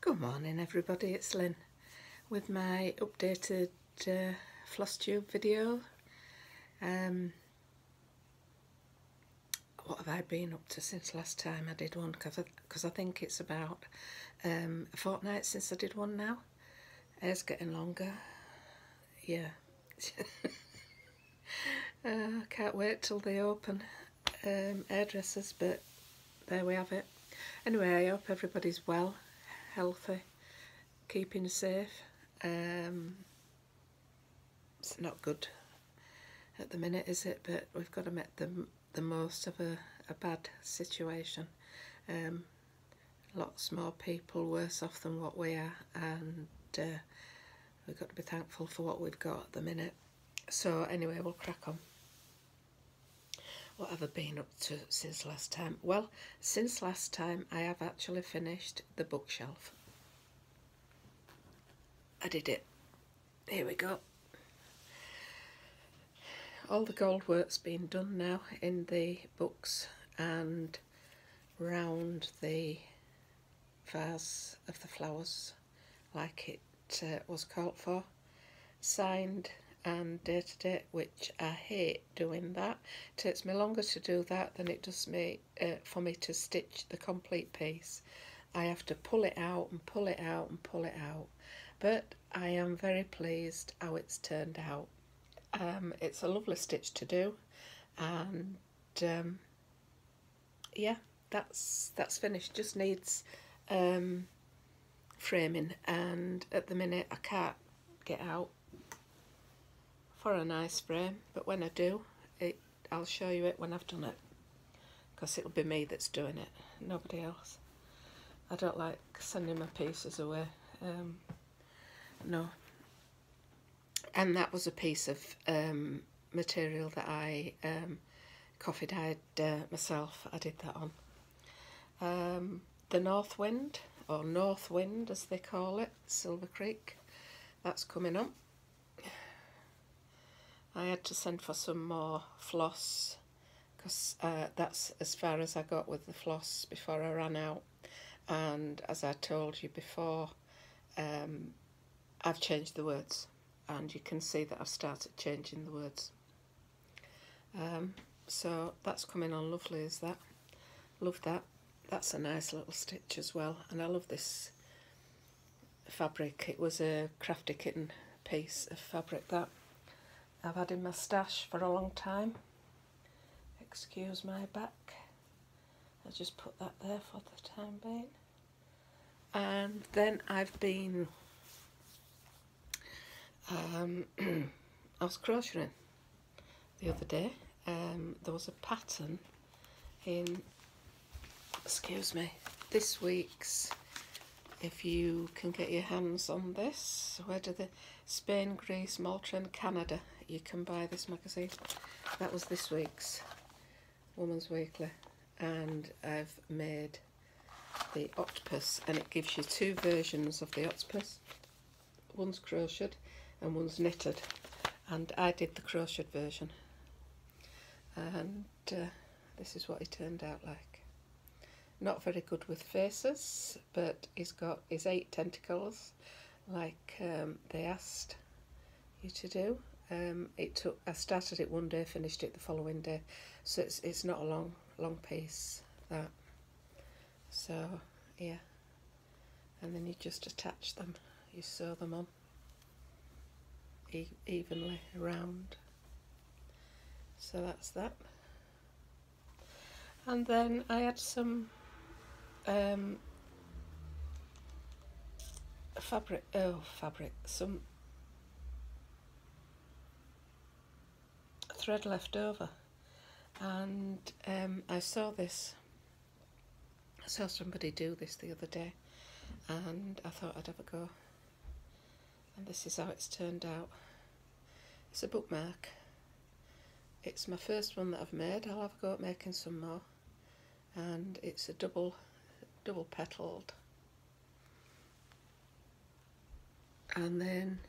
Good morning everybody, it's Lynn with my updated Floss Tube video. What have I been up to since last time I did one? Because I think it's about a fortnight since I did one now. Hair's getting longer, yeah. I can't wait till they open hairdressers, but there we have it. Anyway, I hope everybody's well, healthy, keeping safe. It's not good at the minute, is it? But we've got to make the most of a bad situation. Lots more people worse off than what we are, and we've got to be thankful for what we've got at the minute. So anyway, we'll crack on. What have I been up to since last time? Well, since last time I have actually finished the bookshelf. I did it. Here we go. All the gold work's been done now in the books and round the vase of the flowers like it was called for. Signed and dated, which I hate doing that. It takes me longer to do that than it does for me to stitch the complete piece. I have to pull it out and pull it out and pull it out. But I am very pleased how it's turned out. It's a lovely stitch to do, and yeah, that's finished. Just needs framing, and at the minute I can't get out for a nice frame, but when I do, I'll show you it when I've done it, because it'll be me that's doing it, nobody else. I don't like sending my pieces away. No. And that was a piece of material that I coffee-dyed myself. I did that on. The North Wind, or North Wind as they call it, Silver Creek, that's coming up. I had to send for some more floss, because that's as far as I got with the floss before I ran out. And as I told you before, I've changed the words, and you can see that I've started changing the words. So that's coming on lovely, is that? Love that. That's a nice little stitch as well, and I love this fabric. It was a Crafty Kitten piece of fabric that I've had in my stash for a long time. Excuse my back. I'll just put that there for the time being. And then I've been I was crocheting the other day. There was a pattern in, excuse me, this week's, if you can get your hands on this, where do the Spain, Greece, Malta and Canada, you can buy this magazine. That was this week's Woman's Weekly, and I've made the octopus, and it gives you two versions of the octopus. One's crocheted and one's knitted, and I did the crocheted version, and this is what he turned out like. Not very good with faces, but he's got his 8 tentacles like they asked you to do. I started it one day, finished it the following day, so it's not a long piece, that. So yeah, and then you just attach them, you sew them on evenly around. So that's that. And then I had some some thread left over, and I saw somebody do this the other day, and I thought I'd have a go, and this is how it's turned out. It's a bookmark. It's my first one that I've made. I'll have a go at making some more, and it's a double petaled, and then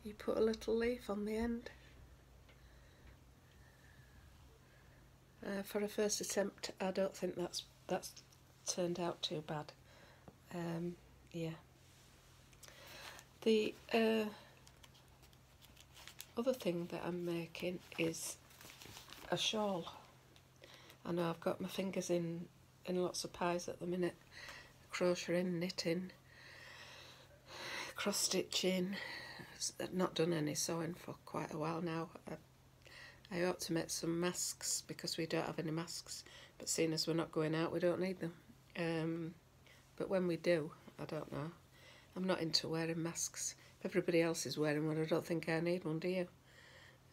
you put a little leaf on the end. For a first attempt, I don't think that's turned out too bad. yeah. The other thing that I'm making is a shawl. I know I've got my fingers in lots of pies at the minute. Crocheting, knitting, cross stitching. I've not done any sewing for quite a while now. I ought to make some masks because we don't have any masks, but seeing as we're not going out, we don't need them. But when we do, I don't know. I'm not into wearing masks. If everybody else is wearing one, I don't think I need one, do you?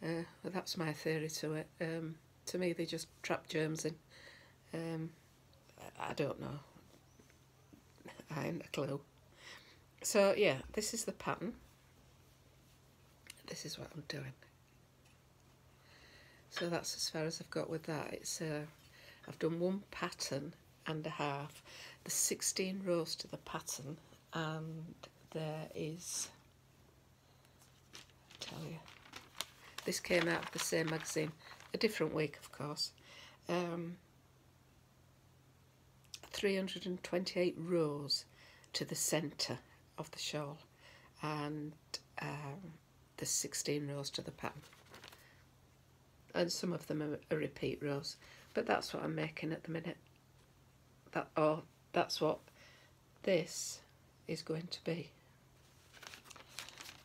But that's my theory to it. To me, they just trap germs in. I don't know. I ain't a clue. So yeah, this is the pattern. This is what I'm doing. So that's as far as I've got with that. It's I've done one pattern and a half. There's 16 rows to the pattern, and there is, I'll tell you, this came out of the same magazine, a different week of course. 328 rows to the centre of the shawl, and there's 16 rows to the pattern, and some of them are repeat rows, but that's what I'm making at the minute. That's what this is going to be.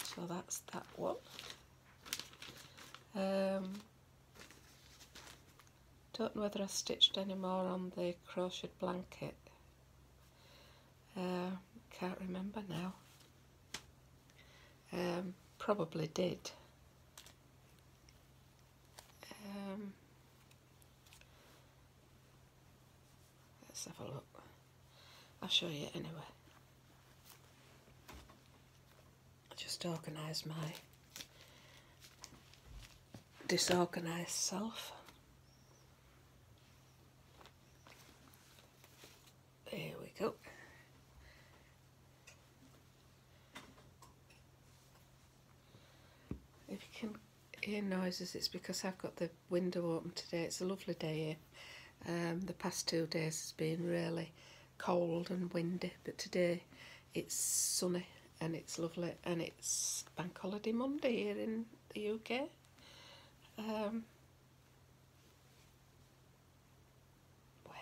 So that's that one. Don't know whether I stitched any more on the crocheted blanket. Can't remember now. Probably did. Let's have a look. I'll show you anyway. I just organise my disorganised self. There we go. If you can hear noises, it's because I've got the window open today. It's a lovely day here. The past 2 days has been really cold and windy, but today it's sunny and it's lovely, and it's Bank Holiday Monday here in the UK. Where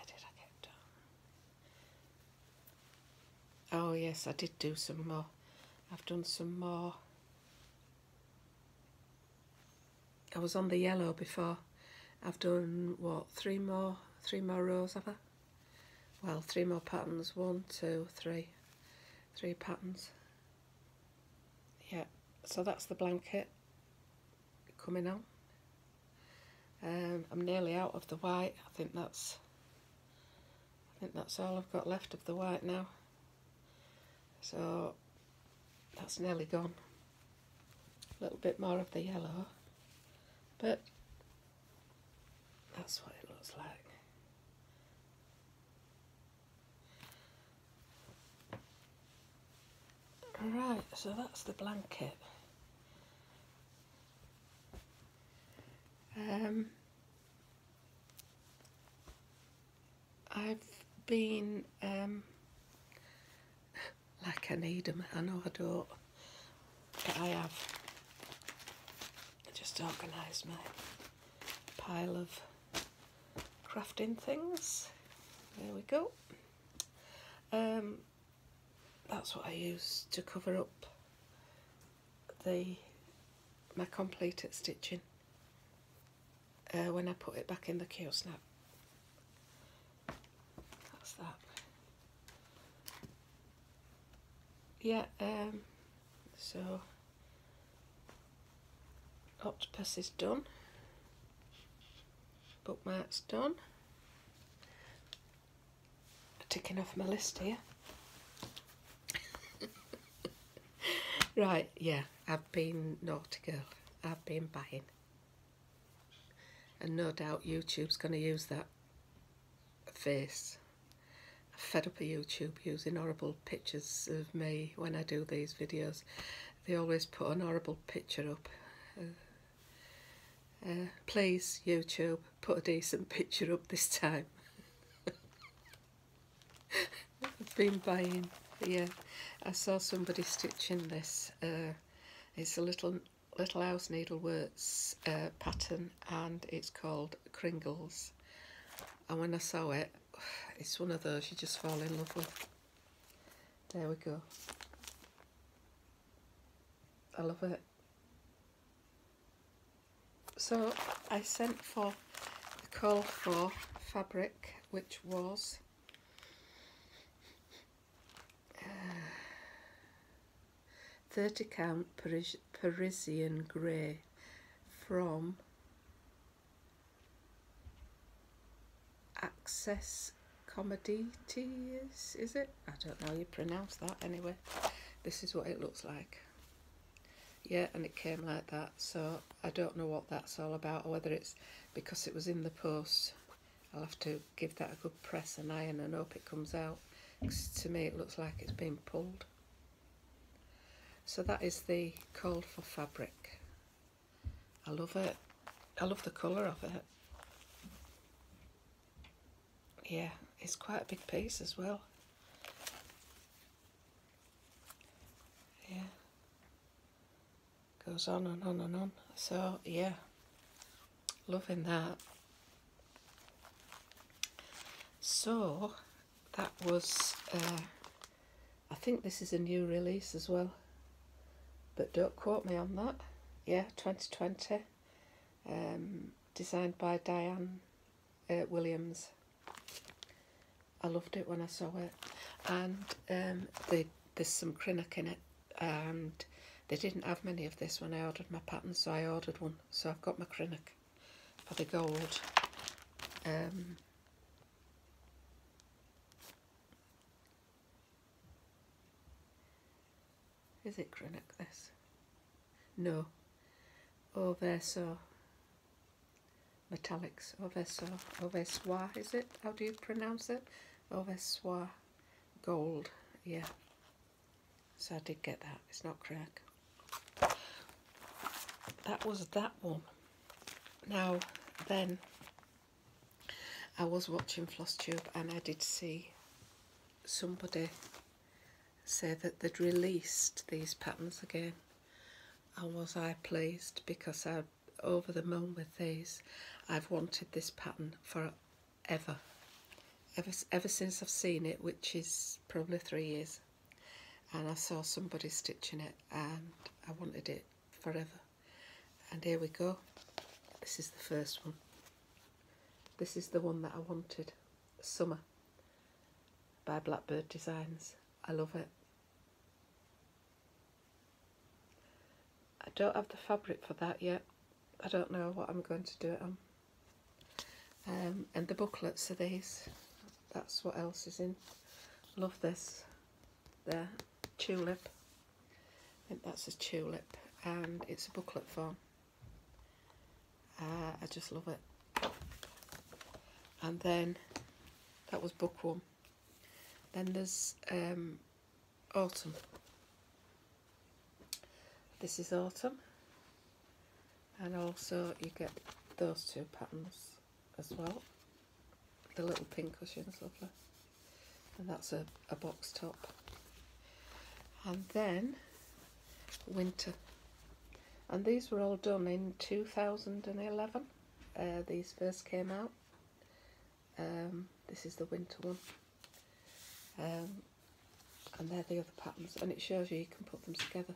did I get done? Oh yes, I did do some more. I've done some more. I was on the yellow before. I've done what, three more rows have I? Well, 3 more patterns. 1, 2, 3. 3 patterns. Yeah, so that's the blanket coming on. I'm nearly out of the white. I think that's all I've got left of the white now. So that's nearly gone. A little bit more of the yellow, but that's what it looks like. Right, so that's the blanket. I've been, like I need them, I know I don't, but I have just organised my pile of crafting things. There we go. That's what I use to cover up my completed stitching when I put it back in the Q snap. That's that. Yeah, so octopus is done. Bookmark's done. Ticking off my list here. Right, yeah, I've been naughty girl. I've been buying. And no doubt YouTube's going to use that face. I'm fed up of YouTube using horrible pictures of me when I do these videos. They always put an horrible picture up. Please, YouTube, put a decent picture up this time. I've been buying. Yeah, I saw somebody stitching this. It's a little house needleworks pattern, and it's called Kringles. And when I saw it, it's one of those you just fall in love with. There we go. I love it. So I sent for the call for fabric, which was 30 count Parisian grey from Access Commodities, is it? I don't know how you pronounce that. Anyway, this is what it looks like. Yeah, and it came like that, so I don't know what that's all about, or whether it's because it was in the post. I'll have to give that a good press and iron and hope it comes out, because to me it looks like it's been pulled. So that is the call for fabric. I love it. I love the colour of it. Yeah, it's quite a big piece as well. Yeah. Goes on and on and on. So yeah, loving that. So that was, I think this is a new release as well, but don't quote me on that. Yeah, 2020, designed by Diane Williams. I loved it when I saw it, and there's some Krenak in it, and they didn't have many of this when I ordered my pattern, so I ordered one. So I've got my Krenak for the gold. Is it Krenak, this? No. Overso metallics. Oversoir, is it? How do you pronounce it? Oversoir gold. Yeah. So I did get that. It's not Krenak. That was that one. Now then, I was watching Floss Tube, and I did see somebody say that they'd released these patterns again, and was I pleased, because I'm over the moon with these. I've wanted this pattern forever, ever since I've seen it, which is probably 3 years, and I saw somebody stitching it and I wanted it forever, and here we go. This is the first one. This is the one that I wanted. Summer by Blackbird Designs. I love it. I don't have the fabric for that yet. I don't know what I'm going to do it on. And the booklets are these. That's what else is in. Love this. There, tulip. I think that's a tulip, and it's a booklet form. I just love it. And then that was book one. Then there's autumn. This is autumn, and also you get those two patterns as well. The little pink cushion's lovely, and that's a box top. And then winter, and these were all done in 2011. These first came out. This is the winter one, and they're the other patterns, and it shows you can put them together.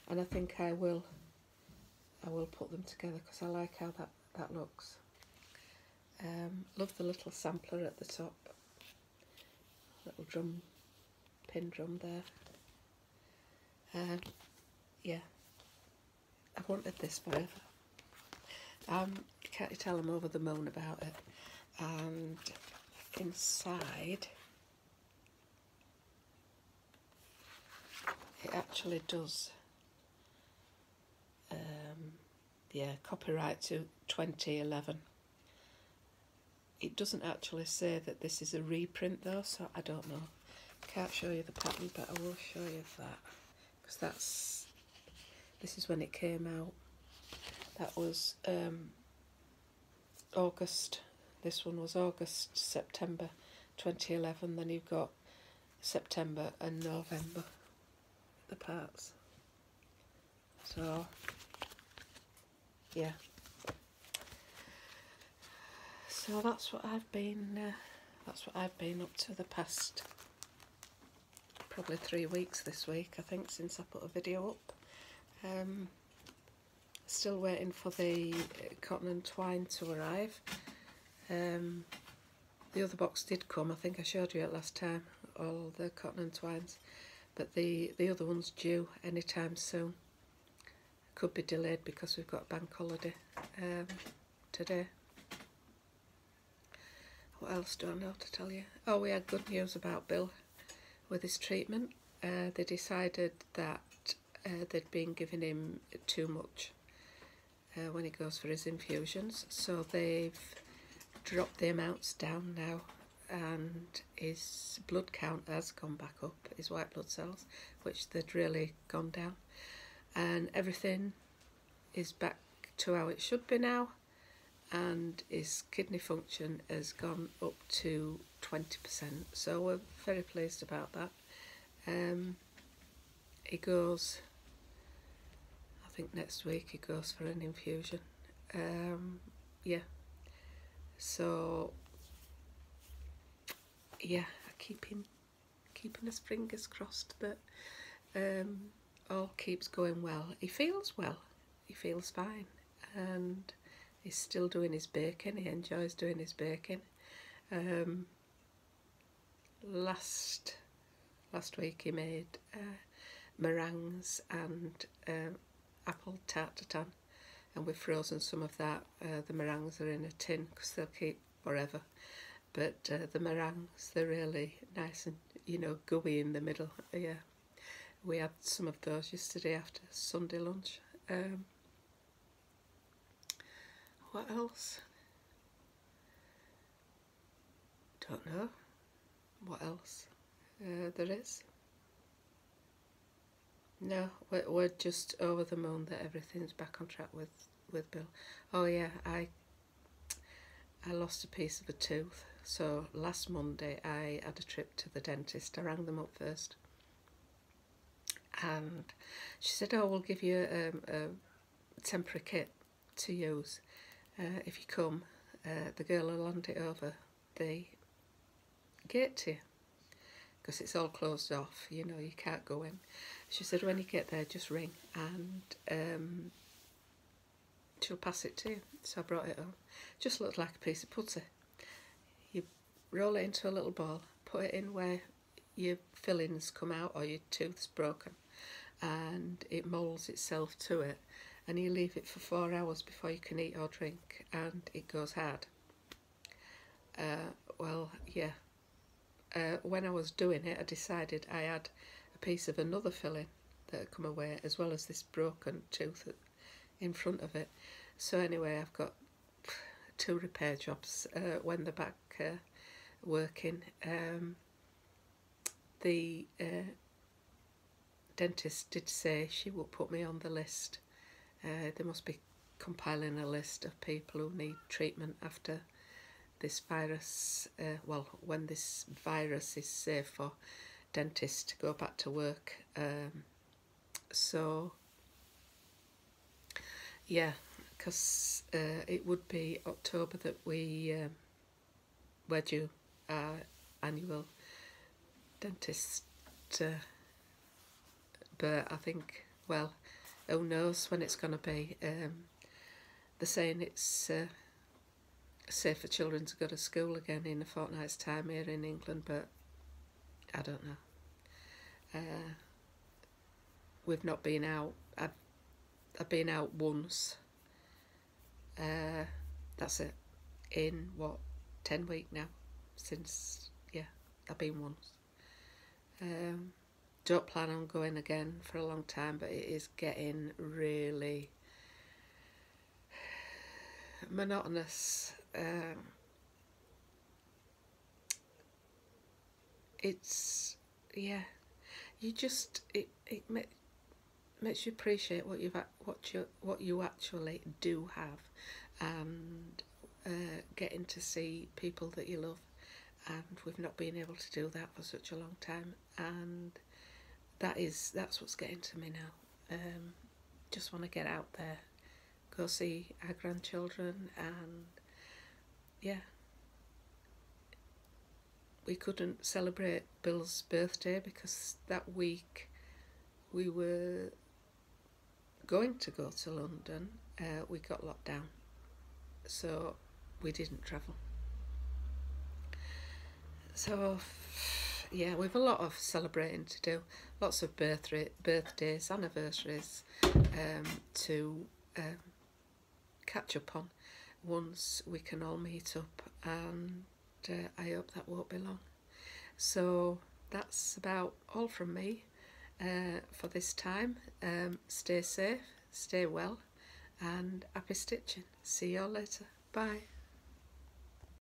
And I think I will put them together, because I like how that looks. Love the little sampler at the top. Little drum, pin drum there. Yeah, I've wanted this forever. Can't you tell I'm over the moon about it? And inside, it actually does. Yeah, copyright to 2011. It doesn't actually say that this is a reprint though, so I don't know. Can't show you the pattern, but I will show you that, because this is when it came out. That was August. This one was August, September 2011. Then you've got September and November, the parts. So yeah, so that's what I've been up to the past probably 3 weeks this week, I think, since I put a video up. Still waiting for the cotton and twine to arrive. The other box did come, I think I showed you it last time, all the cotton and twines, but the other one's due anytime soon. Could be delayed because we've got a bank holiday today. What else do I know to tell you? Oh, we had good news about Bill with his treatment. They decided that they'd been giving him too much when he goes for his infusions, so they've dropped the amounts down now, and his blood count has gone back up, his white blood cells, which they'd really gone down, and everything is back to how it should be now, and his kidney function has gone up to 20%, so we're very pleased about that. He goes, I think next week he goes for an infusion. Yeah, so yeah, keeping his fingers crossed that all keeps going well. He feels well, he feels fine, and he's still doing his baking. He enjoys doing his baking. Last week he made meringues and apple tart tatin, and we've frozen some of that. The meringues are in a tin because they'll keep forever, but the meringues, they're really nice and, you know, gooey in the middle. Yeah, we had some of those yesterday after Sunday lunch. What else? Don't know what else there is. No, we're just over the moon that everything's back on track with Bill. Oh yeah, I lost a piece of a tooth, so last Monday I had a trip to the dentist. I rang them up first, and she said, oh, we'll give you a temporary kit to use if you come. The girl will hand it over the gate to you, because it's all closed off, you know, you can't go in. She said, when you get there, just ring and she'll pass it to you. So I brought it home. Just looked like a piece of putty. You roll it into a little ball, put it in where your fillings come out or your tooth's broken, and it moulds itself to it, and you leave it for 4 hours before you can eat or drink, and it goes hard. Well, yeah. When I was doing it, I decided I had a piece of another filling that had come away, as well as this broken tooth in front of it. So anyway, I've got 2 repair jobs when they're back working. The dentist did say she will put me on the list. They must be compiling a list of people who need treatment after this virus, well, when this virus is safe for dentists to go back to work. So yeah, because it would be October that we're due our annual dentist, but I think, well, who knows when it's going to be. They're saying it's safe for children to go to school again in a fortnight's time here in England, but I don't know. We've not been out. I've been out once. That's it. In what, 10 weeks now? Since, yeah, I've been once. Don't plan on going again for a long time, but it is getting really monotonous. It's, yeah, you just, it makes you appreciate what you actually do have, and getting to see people that you love, and we've not been able to do that for such a long time, and that's what's getting to me now. Just want to get out there, go see our grandchildren, and yeah. We couldn't celebrate Bill's birthday because that week we were going to go to London. We got locked down, so we didn't travel. So yeah, we've a lot of celebrating to do, lots of birthdays, anniversaries to catch up on once we can all meet up, and I hope that won't be long. So that's about all from me for this time. Stay safe, stay well, and happy stitching. See you all later. Bye.